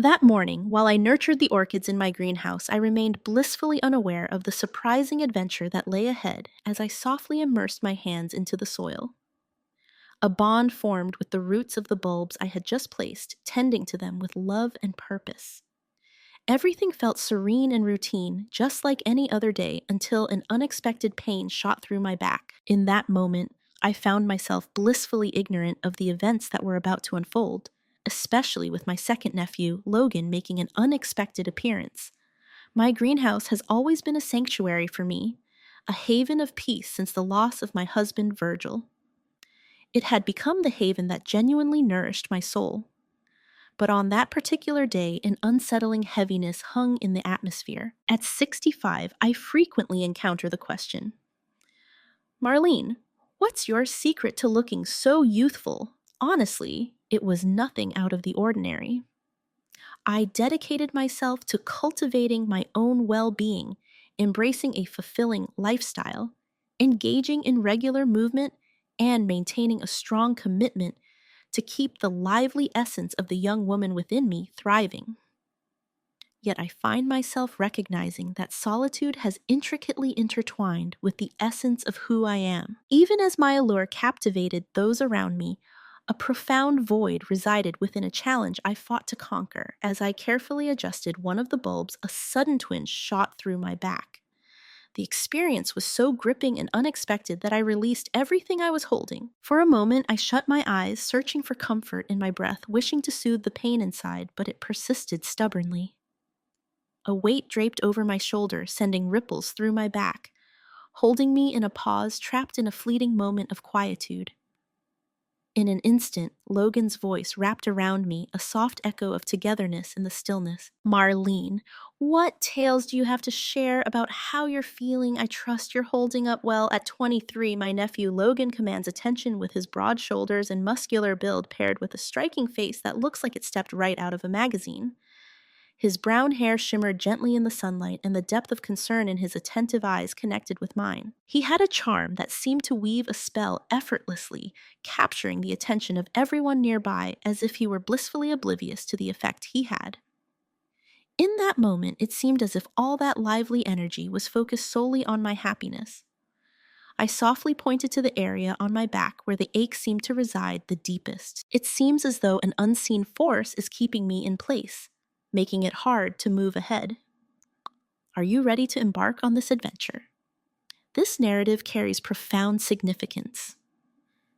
That morning, while I nurtured the orchids in my greenhouse, I remained blissfully unaware of the surprising adventure that lay ahead as I softly immersed my hands into the soil. A bond formed with the roots of the bulbs I had just placed, tending to them with love and purpose. Everything felt serene and routine, just like any other day, until an unexpected pain shot through my back. In that moment, I found myself blissfully ignorant of the events that were about to unfold, especially with my second nephew, Logan, making an unexpected appearance. My greenhouse has always been a sanctuary for me, a haven of peace since the loss of my husband, Virgil. It had become the haven that genuinely nourished my soul. But on that particular day, an unsettling heaviness hung in the atmosphere. At 65, I frequently encounter the question, Marlene, what's your secret to looking so youthful? Honestly, it was nothing out of the ordinary. I dedicated myself to cultivating my own well-being, embracing a fulfilling lifestyle, engaging in regular movement, and maintaining a strong commitment to keep the lively essence of the young woman within me thriving. Yet I find myself recognizing that solitude has intricately intertwined with the essence of who I am. Even as my allure captivated those around me, a profound void resided within a challenge I fought to conquer. As I carefully adjusted one of the bulbs, a sudden twinge shot through my back. The experience was so gripping and unexpected that I released everything I was holding. For a moment, I shut my eyes, searching for comfort in my breath, wishing to soothe the pain inside, but it persisted stubbornly. A weight draped over my shoulder, sending ripples through my back, holding me in a pause, trapped in a fleeting moment of quietude. In an instant, Logan's voice wrapped around me, a soft echo of togetherness in the stillness. Marlene, what tales do you have to share about how you're feeling? I trust you're holding up well. At 23, my nephew Logan commands attention with his broad shoulders and muscular build paired with a striking face that looks like it stepped right out of a magazine. His brown hair shimmered gently in the sunlight, and the depth of concern in his attentive eyes connected with mine. He had a charm that seemed to weave a spell effortlessly, capturing the attention of everyone nearby as if he were blissfully oblivious to the effect he had. In that moment, it seemed as if all that lively energy was focused solely on my happiness. I softly pointed to the area on my back where the ache seemed to reside the deepest. It seems as though an unseen force is keeping me in place, making it hard to move ahead. Are you ready to embark on this adventure? This narrative carries profound significance.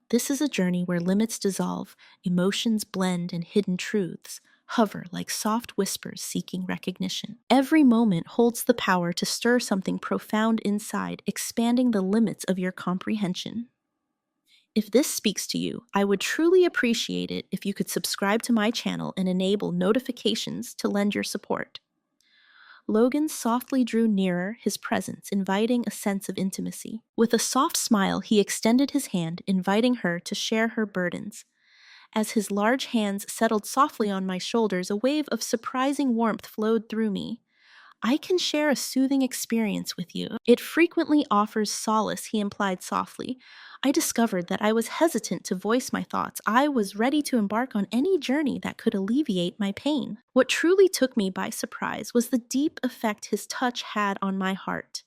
This is a journey where limits dissolve, emotions blend, and hidden truths hover like soft whispers seeking recognition. Every moment holds the power to stir something profound inside, expanding the limits of your comprehension. If this speaks to you, I would truly appreciate it if you could subscribe to my channel and enable notifications to lend your support. Logan softly drew nearer, his presence inviting a sense of intimacy. With a soft smile, he extended his hand, inviting her to share her burdens. As his large hands settled softly on my shoulders, a wave of surprising warmth flowed through me. I can share a soothing experience with you. It frequently offers solace, he implied softly. I discovered that I was hesitant to voice my thoughts. I was ready to embark on any journey that could alleviate my pain. What truly took me by surprise was the deep effect his touch had on my heart.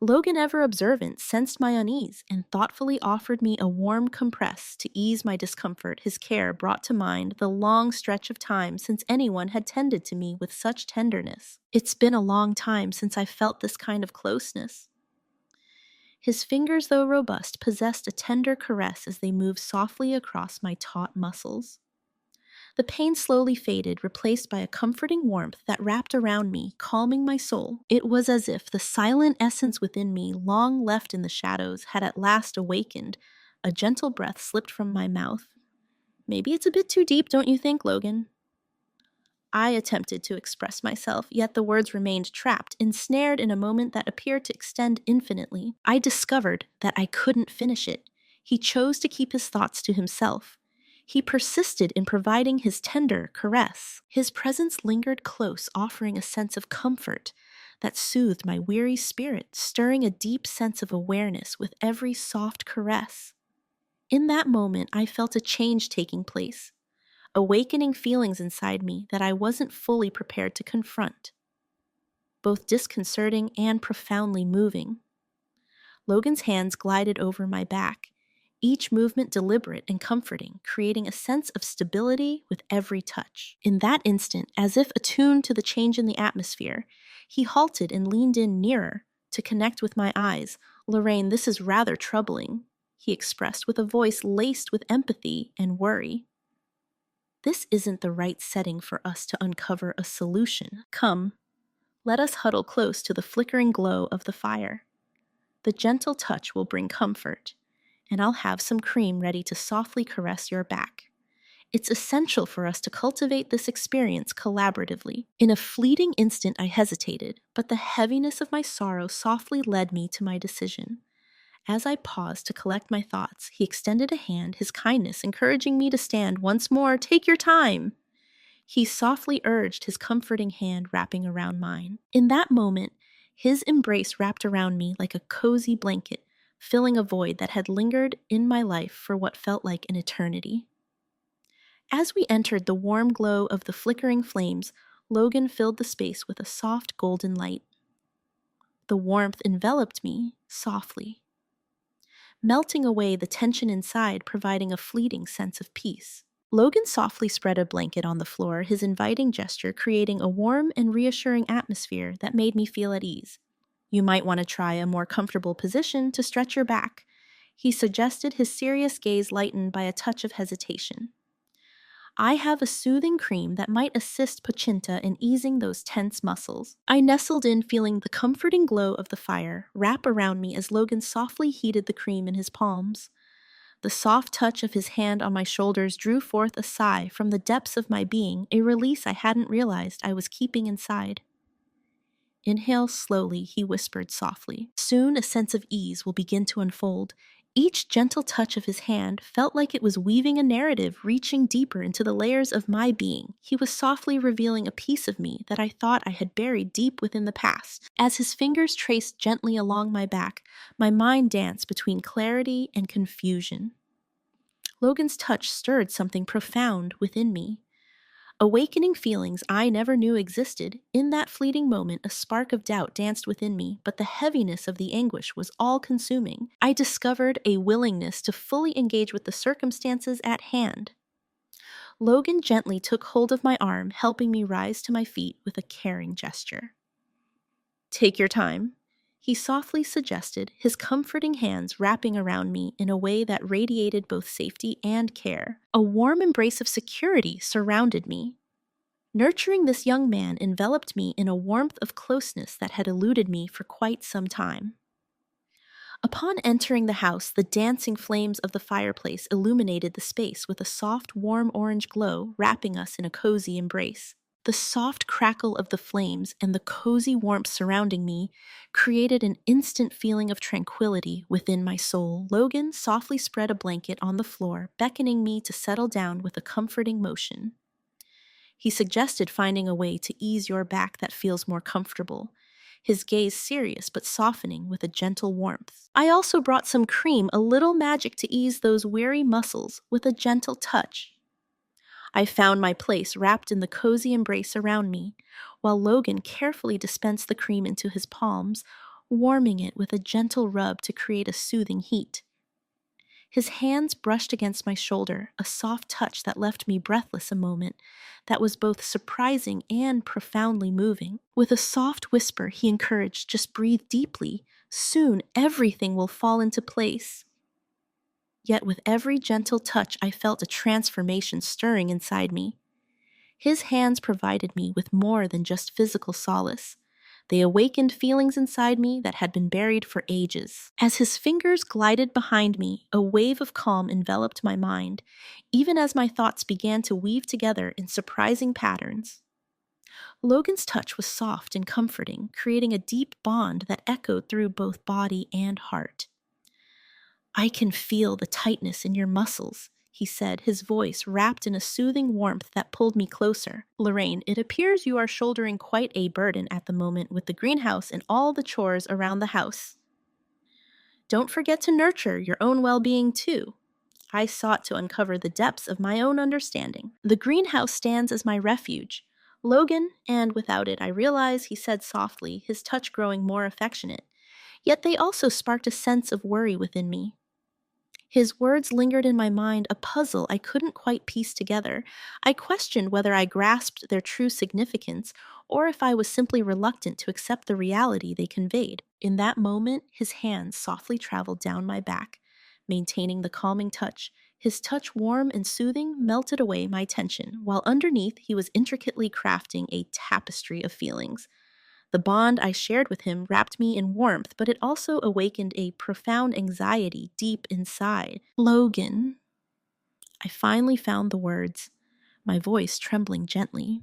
Logan, ever observant, sensed my unease and thoughtfully offered me a warm compress to ease my discomfort. His care brought to mind the long stretch of time since anyone had tended to me with such tenderness. It's been a long time since I felt this kind of closeness. His fingers, though robust, possessed a tender caress as they moved softly across my taut muscles. The pain slowly faded, replaced by a comforting warmth that wrapped around me, calming my soul. It was as if the silent essence within me, long left in the shadows, had at last awakened. A gentle breath slipped from my mouth. Maybe it's a bit too deep, don't you think, Logan? I attempted to express myself, yet the words remained trapped, ensnared in a moment that appeared to extend infinitely. I discovered that I couldn't finish it. He chose to keep his thoughts to himself. He persisted in providing his tender caress. His presence lingered close, offering a sense of comfort that soothed my weary spirit, stirring a deep sense of awareness with every soft caress. In that moment, I felt a change taking place, awakening feelings inside me that I wasn't fully prepared to confront, both disconcerting and profoundly moving. Logan's hands glided over my back, each movement deliberate and comforting, creating a sense of stability with every touch. In that instant, as if attuned to the change in the atmosphere, he halted and leaned in nearer to connect with my eyes. "Lorraine, this is rather troubling," he expressed with a voice laced with empathy and worry. "This isn't the right setting for us to uncover a solution. Come, let us huddle close to the flickering glow of the fire. The gentle touch will bring comfort, and I'll have some cream ready to softly caress your back. It's essential for us to cultivate this experience collaboratively." In a fleeting instant, I hesitated, but the heaviness of my sorrow softly led me to my decision. As I paused to collect my thoughts, he extended a hand, his kindness encouraging me to stand once more. "Take your time," he softly urged, his comforting hand wrapping around mine. In that moment, his embrace wrapped around me like a cozy blanket, filling a void that had lingered in my life for what felt like an eternity. As we entered the warm glow of the flickering flames, Logan filled the space with a soft golden light. The warmth enveloped me softly, melting away the tension inside, providing a fleeting sense of peace. Logan softly spread a blanket on the floor, his inviting gesture creating a warm and reassuring atmosphere that made me feel at ease. "You might want to try a more comfortable position to stretch your back," he suggested, his serious gaze lightened by a touch of hesitation. "I have a soothing cream that might assist Pacinta in easing those tense muscles." I nestled in, feeling the comforting glow of the fire wrap around me as Logan softly heated the cream in his palms. The soft touch of his hand on my shoulders drew forth a sigh from the depths of my being, a release I hadn't realized I was keeping inside. "Inhale slowly," he whispered softly. "Soon a sense of ease will begin to unfold." Each gentle touch of his hand felt like it was weaving a narrative reaching deeper into the layers of my being. He was softly revealing a piece of me that I thought I had buried deep within the past. As his fingers traced gently along my back, my mind danced between clarity and confusion. Logan's touch stirred something profound within me, awakening feelings I never knew existed. In that fleeting moment, a spark of doubt danced within me, but the heaviness of the anguish was all-consuming. I discovered a willingness to fully engage with the circumstances at hand. Logan gently took hold of my arm, helping me rise to my feet with a caring gesture. "Take your time," he softly suggested, his comforting hands wrapping around me in a way that radiated both safety and care. A warm embrace of security surrounded me. Nurturing this young man enveloped me in a warmth of closeness that had eluded me for quite some time. Upon entering the house, the dancing flames of the fireplace illuminated the space with a soft, warm orange glow, wrapping us in a cozy embrace. The soft crackle of the flames and the cozy warmth surrounding me created an instant feeling of tranquility within my soul. Logan softly spread a blanket on the floor, beckoning me to settle down with a comforting motion. He suggested finding a way to ease your back that feels more comfortable, his gaze serious but softening with a gentle warmth. "I also brought some cream, a little magic to ease those weary muscles with a gentle touch." I found my place wrapped in the cozy embrace around me, while Logan carefully dispensed the cream into his palms, warming it with a gentle rub to create a soothing heat. His hands brushed against my shoulder, a soft touch that left me breathless a moment, that was both surprising and profoundly moving. With a soft whisper, he encouraged, "Just breathe deeply. Soon everything will fall into place." Yet with every gentle touch, I felt a transformation stirring inside me. His hands provided me with more than just physical solace. They awakened feelings inside me that had been buried for ages. As his fingers glided behind me, a wave of calm enveloped my mind, even as my thoughts began to weave together in surprising patterns. Logan's touch was soft and comforting, creating a deep bond that echoed through both body and heart. "I can feel the tightness in your muscles," he said, his voice wrapped in a soothing warmth that pulled me closer. "Lorraine, it appears you are shouldering quite a burden at the moment with the greenhouse and all the chores around the house. Don't forget to nurture your own well-being too." I sought to uncover the depths of my own understanding. The greenhouse stands as my refuge. Logan, and without it, I realize, he said softly, his touch growing more affectionate. Yet they also sparked a sense of worry within me. His words lingered in my mind, a puzzle I couldn't quite piece together. I questioned whether I grasped their true significance, or if I was simply reluctant to accept the reality they conveyed. In that moment, his hands softly traveled down my back, maintaining the calming touch. His touch, warm and soothing, melted away my tension, while underneath he was intricately crafting a tapestry of feelings. The bond I shared with him wrapped me in warmth, but it also awakened a profound anxiety deep inside. Logan. I finally found the words, my voice trembling gently.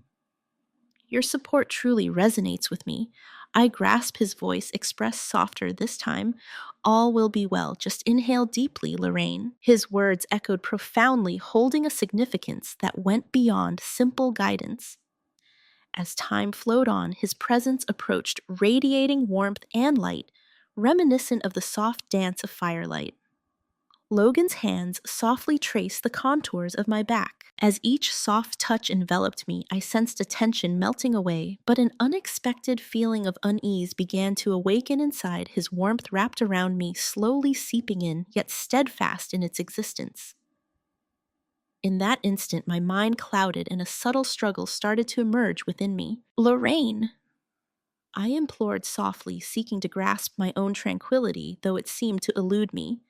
Your support truly resonates with me. I grasp his voice, expressed softer this time. All will be well. Just inhale deeply, Lorraine. His words echoed profoundly, holding a significance that went beyond simple guidance. As time flowed on, his presence approached, radiating warmth and light, reminiscent of the soft dance of firelight. Logan's hands softly traced the contours of my back. As each soft touch enveloped me, I sensed a tension melting away, but an unexpected feeling of unease began to awaken inside. His warmth wrapped around me, slowly seeping in, yet steadfast in its existence. In that instant, my mind clouded and a subtle struggle started to emerge within me. Lorraine! I implored softly, seeking to grasp my own tranquility, though it seemed to elude me.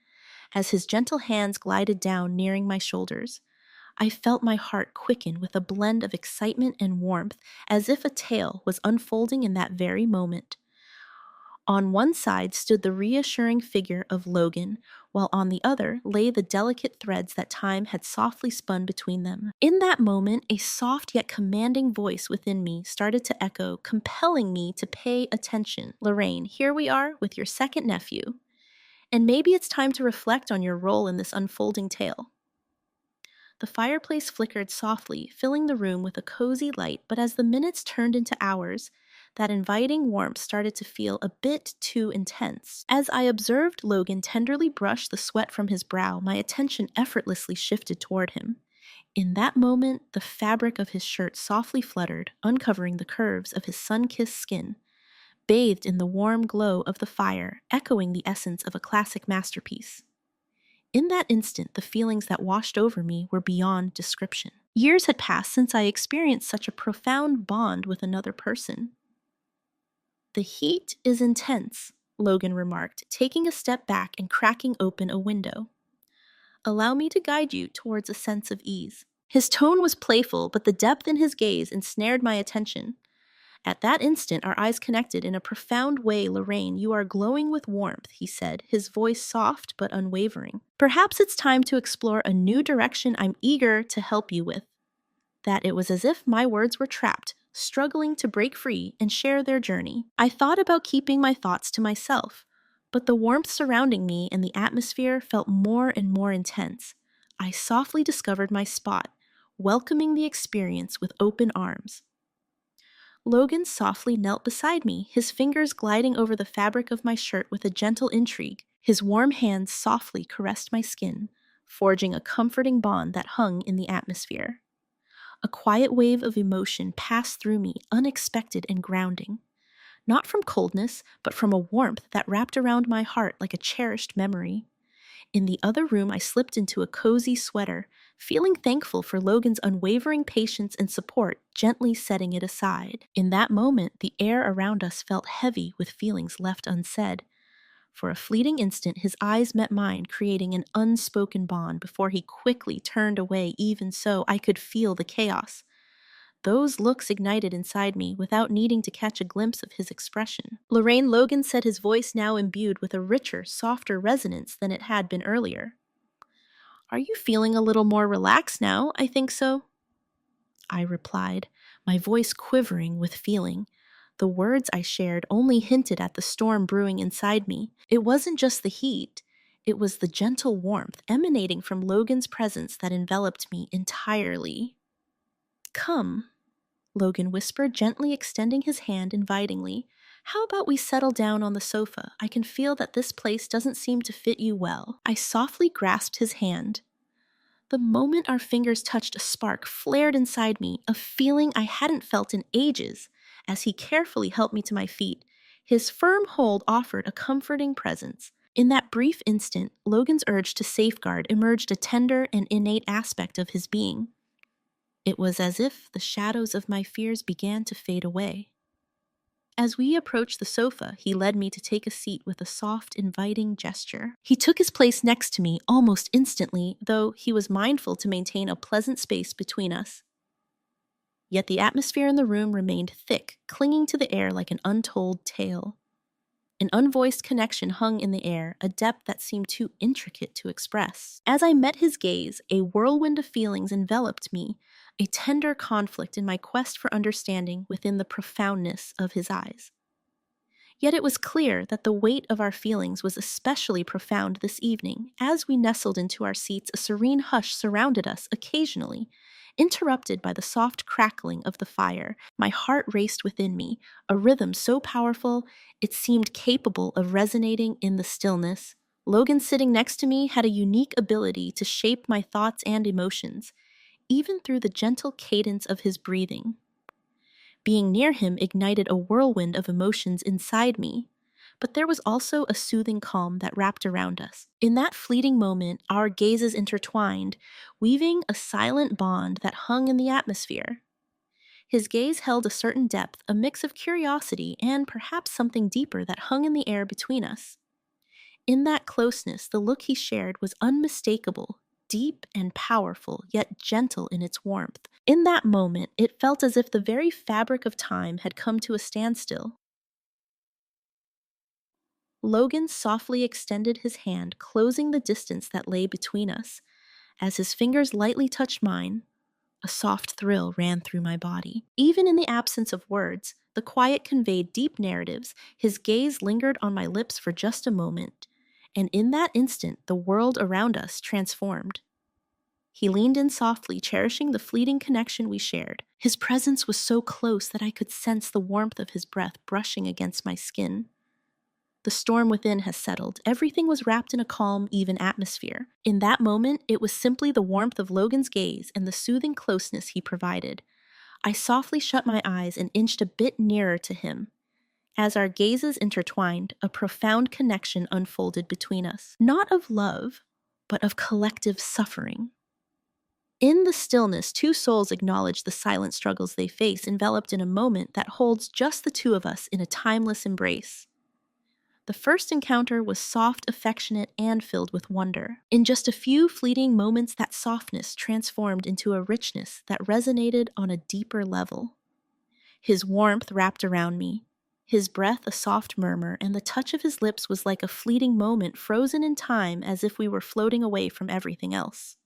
As his gentle hands glided down, nearing my shoulders, I felt my heart quicken with a blend of excitement and warmth, as if a tale was unfolding in that very moment. On one side stood the reassuring figure of Logan, while on the other lay the delicate threads that time had softly spun between them. In that moment, a soft yet commanding voice within me started to echo, compelling me to pay attention. Lorraine, here we are with your second nephew, and maybe it's time to reflect on your role in this unfolding tale. The fireplace flickered softly, filling the room with a cozy light, but as the minutes turned into hours, that inviting warmth started to feel a bit too intense. As I observed Logan tenderly brush the sweat from his brow, my attention effortlessly shifted toward him. In that moment, the fabric of his shirt softly fluttered, uncovering the curves of his sun-kissed skin, bathed in the warm glow of the fire, echoing the essence of a classic masterpiece. In that instant, the feelings that washed over me were beyond description. Years had passed since I experienced such a profound bond with another person. The heat is intense, Logan remarked, taking a step back and cracking open a window. Allow me to guide you towards a sense of ease. His tone was playful, but the depth in his gaze ensnared my attention. At that instant, our eyes connected in a profound way. Lorraine, you are glowing with warmth, he said, his voice soft but unwavering. Perhaps it's time to explore a new direction I'm eager to help you with. That it was as if my words were trapped, struggling to break free and share their journey. I thought about keeping my thoughts to myself, but the warmth surrounding me and the atmosphere felt more and more intense. I softly discovered my spot, welcoming the experience with open arms. Logan softly knelt beside me, his fingers gliding over the fabric of my shirt with a gentle intrigue. His warm hands softly caressed my skin, forging a comforting bond that hung in the atmosphere. A quiet wave of emotion passed through me, unexpected and grounding. Not from coldness, but from a warmth that wrapped around my heart like a cherished memory. In the other room, I slipped into a cozy sweater, feeling thankful for Logan's unwavering patience and support, gently setting it aside. In that moment, the air around us felt heavy with feelings left unsaid. For a fleeting instant, his eyes met mine, creating an unspoken bond before he quickly turned away. Even so, I could feel the chaos. Those looks ignited inside me without needing to catch a glimpse of his expression. Lorraine, Logan said, his voice now imbued with a richer, softer resonance than it had been earlier. Are you feeling a little more relaxed now? I think so, I replied, my voice quivering with feeling. The words I shared only hinted at the storm brewing inside me. It wasn't just the heat. It was the gentle warmth emanating from Logan's presence that enveloped me entirely. Come, Logan whispered, gently extending his hand invitingly. How about we settle down on the sofa? I can feel that this place doesn't seem to fit you well. I softly grasped his hand. The moment our fingers touched, a spark flared inside me, a feeling I hadn't felt in ages, as he carefully helped me to my feet. His firm hold offered a comforting presence. In that brief instant, Logan's urge to safeguard emerged a tender and innate aspect of his being. It was as if the shadows of my fears began to fade away. As we approached the sofa, he led me to take a seat with a soft, inviting gesture. He took his place next to me almost instantly, though he was mindful to maintain a pleasant space between us. Yet the atmosphere in the room remained thick, clinging to the air like an untold tale. An unvoiced connection hung in the air, a depth that seemed too intricate to express. As I met his gaze, a whirlwind of feelings enveloped me, a tender conflict in my quest for understanding within the profoundness of his eyes. Yet it was clear that the weight of our feelings was especially profound this evening. As we nestled into our seats, a serene hush surrounded us occasionally, interrupted by the soft crackling of the fire. My heart raced within me, a rhythm so powerful it seemed capable of resonating in the stillness. Logan, sitting next to me, had a unique ability to shape my thoughts and emotions, even through the gentle cadence of his breathing. Being near him ignited a whirlwind of emotions inside me, but there was also a soothing calm that wrapped around us. In that fleeting moment, our gazes intertwined, weaving a silent bond that hung in the atmosphere. His gaze held a certain depth, a mix of curiosity and perhaps something deeper that hung in the air between us. In that closeness, the look he shared was unmistakable, deep and powerful, yet gentle in its warmth. In that moment, it felt as if the very fabric of time had come to a standstill. Logan softly extended his hand, closing the distance that lay between us. As his fingers lightly touched mine, a soft thrill ran through my body. Even in the absence of words, the quiet conveyed deep narratives. His gaze lingered on my lips for just a moment, and in that instant, the world around us transformed. He leaned in softly, cherishing the fleeting connection we shared. His presence was so close that I could sense the warmth of his breath brushing against my skin. The storm within has settled. Everything was wrapped in a calm, even atmosphere. In that moment, it was simply the warmth of Logan's gaze and the soothing closeness he provided. I softly shut my eyes and inched a bit nearer to him. As our gazes intertwined, a profound connection unfolded between us. Not of love, but of collective suffering. In the stillness, two souls acknowledge the silent struggles they face, enveloped in a moment that holds just the two of us in a timeless embrace. The first encounter was soft, affectionate, and filled with wonder. In just a few fleeting moments, that softness transformed into a richness that resonated on a deeper level. His warmth wrapped around me, his breath a soft murmur, and the touch of his lips was like a fleeting moment frozen in time, as if we were floating away from everything else.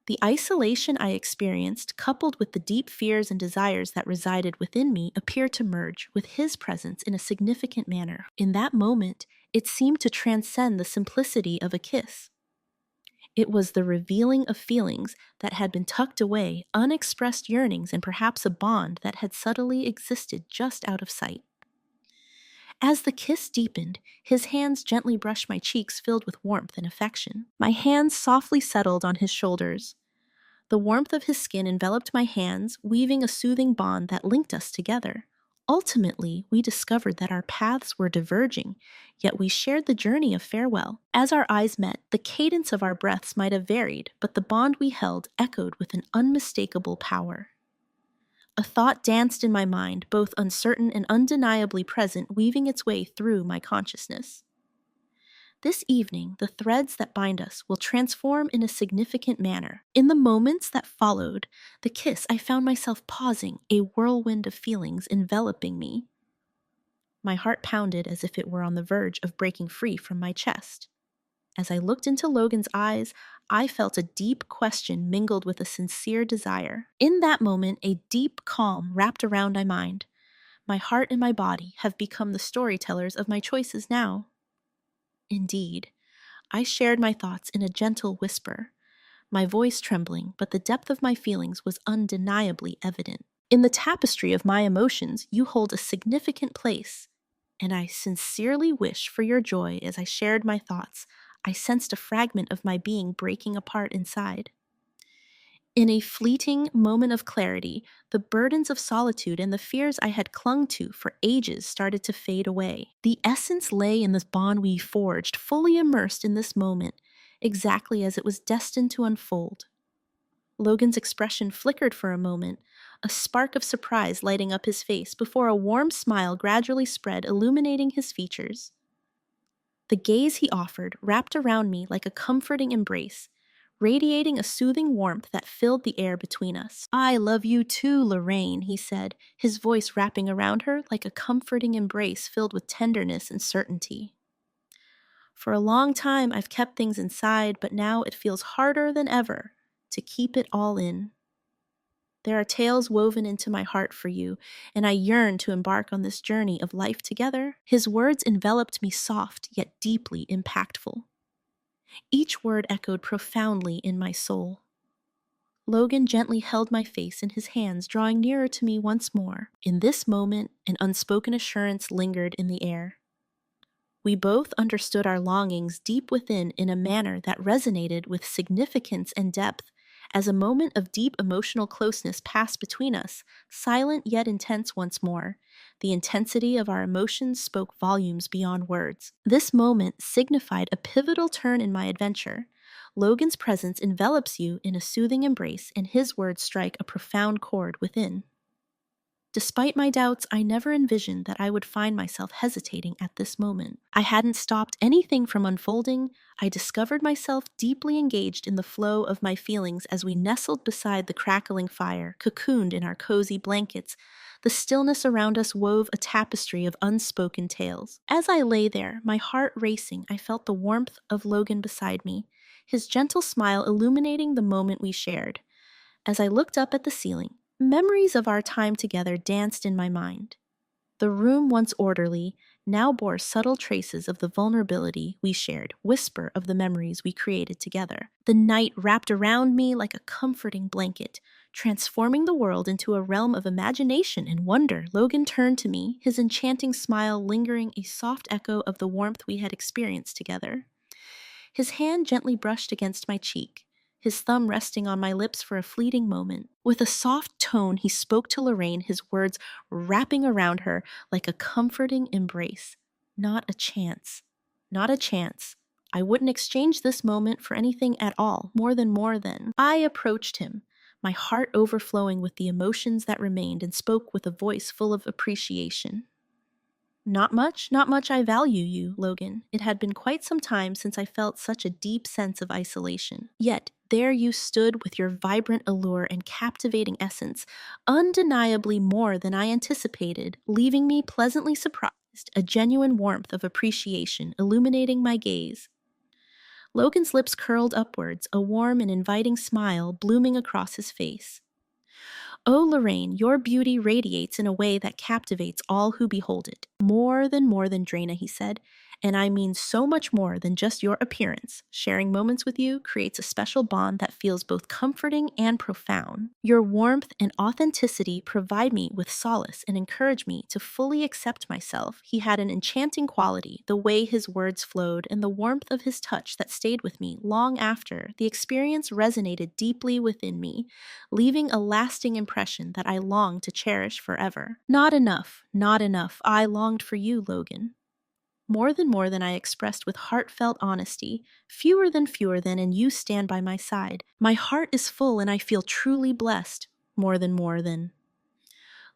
The isolation I experienced, coupled with the deep fears and desires that resided within me, appeared to merge with his presence in a significant manner. In that moment, it seemed to transcend the simplicity of a kiss. It was the revealing of feelings that had been tucked away, unexpressed yearnings, and perhaps a bond that had subtly existed just out of sight. As the kiss deepened, his hands gently brushed my cheeks, filled with warmth and affection. My hands softly settled on his shoulders. The warmth of his skin enveloped my hands, weaving a soothing bond that linked us together. Ultimately, we discovered that our paths were diverging, yet we shared the journey of farewell. As our eyes met, the cadence of our breaths might have varied, but the bond we held echoed with an unmistakable power. A thought danced in my mind, both uncertain and undeniably present, weaving its way through my consciousness. This evening, the threads that bind us will transform in a significant manner. In the moments that followed the kiss, I found myself pausing, a whirlwind of feelings enveloping me. My heart pounded as if it were on the verge of breaking free from my chest. As I looked into Logan's eyes, I felt a deep question mingled with a sincere desire. In that moment, a deep calm wrapped around my mind. My heart and my body have become the storytellers of my choices now. Indeed, I shared my thoughts in a gentle whisper, my voice trembling, but the depth of my feelings was undeniably evident. In the tapestry of my emotions, you hold a significant place, and I sincerely wish for your joy as I shared my thoughts. I sensed a fragment of my being breaking apart inside. In a fleeting moment of clarity, the burdens of solitude and the fears I had clung to for ages started to fade away. The essence lay in this bond we forged, fully immersed in this moment, exactly as it was destined to unfold. Logan's expression flickered for a moment, a spark of surprise lighting up his face before a warm smile gradually spread, illuminating his features. The gaze he offered wrapped around me like a comforting embrace, radiating a soothing warmth that filled the air between us. "I love you too, Lorraine," he said, his voice wrapping around her like a comforting embrace filled with tenderness and certainty. "For a long time I've kept things inside, but now it feels harder than ever to keep it all in. There are tales woven into my heart for you, and I yearn to embark on this journey of life together." His words enveloped me, soft yet deeply impactful. Each word echoed profoundly in my soul. Logan gently held my face in his hands, drawing nearer to me once more. In this moment, an unspoken assurance lingered in the air. We both understood our longings deep within in a manner that resonated with significance and depth. As a moment of deep emotional closeness passed between us, silent yet intense once more, the intensity of our emotions spoke volumes beyond words. This moment signified a pivotal turn in my adventure. Logan's presence envelops you in a soothing embrace, and his words strike a profound chord within. Despite my doubts, I never envisioned that I would find myself hesitating at this moment. I hadn't stopped anything from unfolding. I discovered myself deeply engaged in the flow of my feelings as we nestled beside the crackling fire, cocooned in our cozy blankets. The stillness around us wove a tapestry of unspoken tales. As I lay there, my heart racing, I felt the warmth of Logan beside me, his gentle smile illuminating the moment we shared. As I looked up at the ceiling, memories of our time together danced in my mind. The room, once orderly, now bore subtle traces of the vulnerability we shared, whisper of the memories we created together. The night wrapped around me like a comforting blanket, transforming the world into a realm of imagination and wonder. Logan turned to me, his enchanting smile lingering, a soft echo of the warmth we had experienced together. His hand gently brushed against my cheek, his thumb resting on my lips for a fleeting moment. With a soft tone, he spoke to Lorraine, his words wrapping around her like a comforting embrace. "Not a chance. Not a chance. I wouldn't exchange this moment for anything at all, more than." I approached him, my heart overflowing with the emotions that remained, and spoke with a voice full of appreciation. "Not much, not much. I value you, Logan. It had been quite some time since I felt such a deep sense of isolation. Yet, there you stood with your vibrant allure and captivating essence, undeniably more than I anticipated, leaving me pleasantly surprised, a genuine warmth of appreciation illuminating my gaze." Logan's lips curled upwards, a warm and inviting smile blooming across his face. "Oh, Lorraine, your beauty radiates in a way that captivates all who behold it. More than Drana," he said, "and I mean so much more than just your appearance. Sharing moments with you creates a special bond that feels both comforting and profound. Your warmth and authenticity provide me with solace and encourage me to fully accept myself." He had an enchanting quality, the way his words flowed and the warmth of his touch that stayed with me long after. The experience resonated deeply within me, leaving a lasting impression that I longed to cherish forever. "Not enough, not enough. I longed for you, Logan. More than I expressed with heartfelt honesty. Fewer than, and you stand by my side. My heart is full and I feel truly blessed. More than."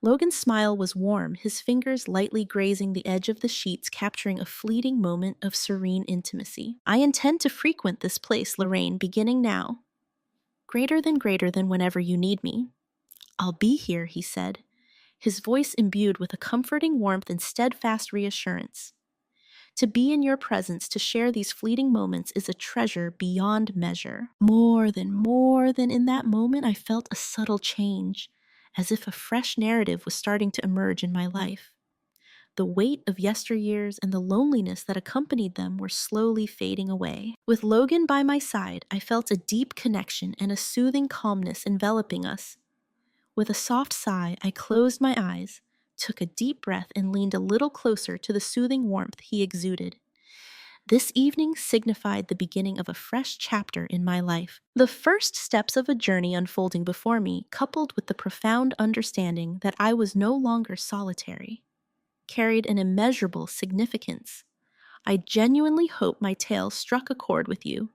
Logan's smile was warm, his fingers lightly grazing the edge of the sheets, capturing a fleeting moment of serene intimacy. "I intend to frequent this place, Lorraine, beginning now. Greater than whenever you need me." "I'll be here," he said, his voice imbued with a comforting warmth and steadfast reassurance. "To be in your presence, to share these fleeting moments is a treasure beyond measure." More than in that moment, I felt a subtle change, as if a fresh narrative was starting to emerge in my life. The weight of yesteryears and the loneliness that accompanied them were slowly fading away. With Logan by my side, I felt a deep connection and a soothing calmness enveloping us. With a soft sigh, I closed my eyes, took a deep breath, and leaned a little closer to the soothing warmth he exuded. This evening signified the beginning of a fresh chapter in my life. The first steps of a journey unfolding before me, coupled with the profound understanding that I was no longer solitary, carried an immeasurable significance. I genuinely hope my tale struck a chord with you.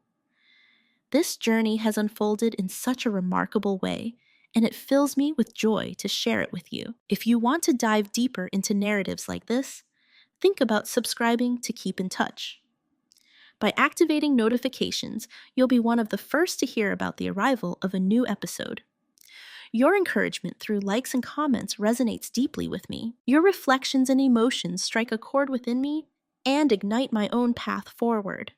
This journey has unfolded in such a remarkable way, and it fills me with joy to share it with you. If you want to dive deeper into narratives like this, think about subscribing to keep in touch. By activating notifications, you'll be one of the first to hear about the arrival of a new episode. Your encouragement through likes and comments resonates deeply with me. Your reflections and emotions strike a chord within me and ignite my own path forward.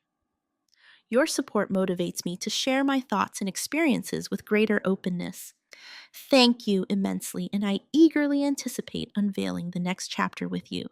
Your support motivates me to share my thoughts and experiences with greater openness. Thank you immensely, and I eagerly anticipate unveiling the next chapter with you.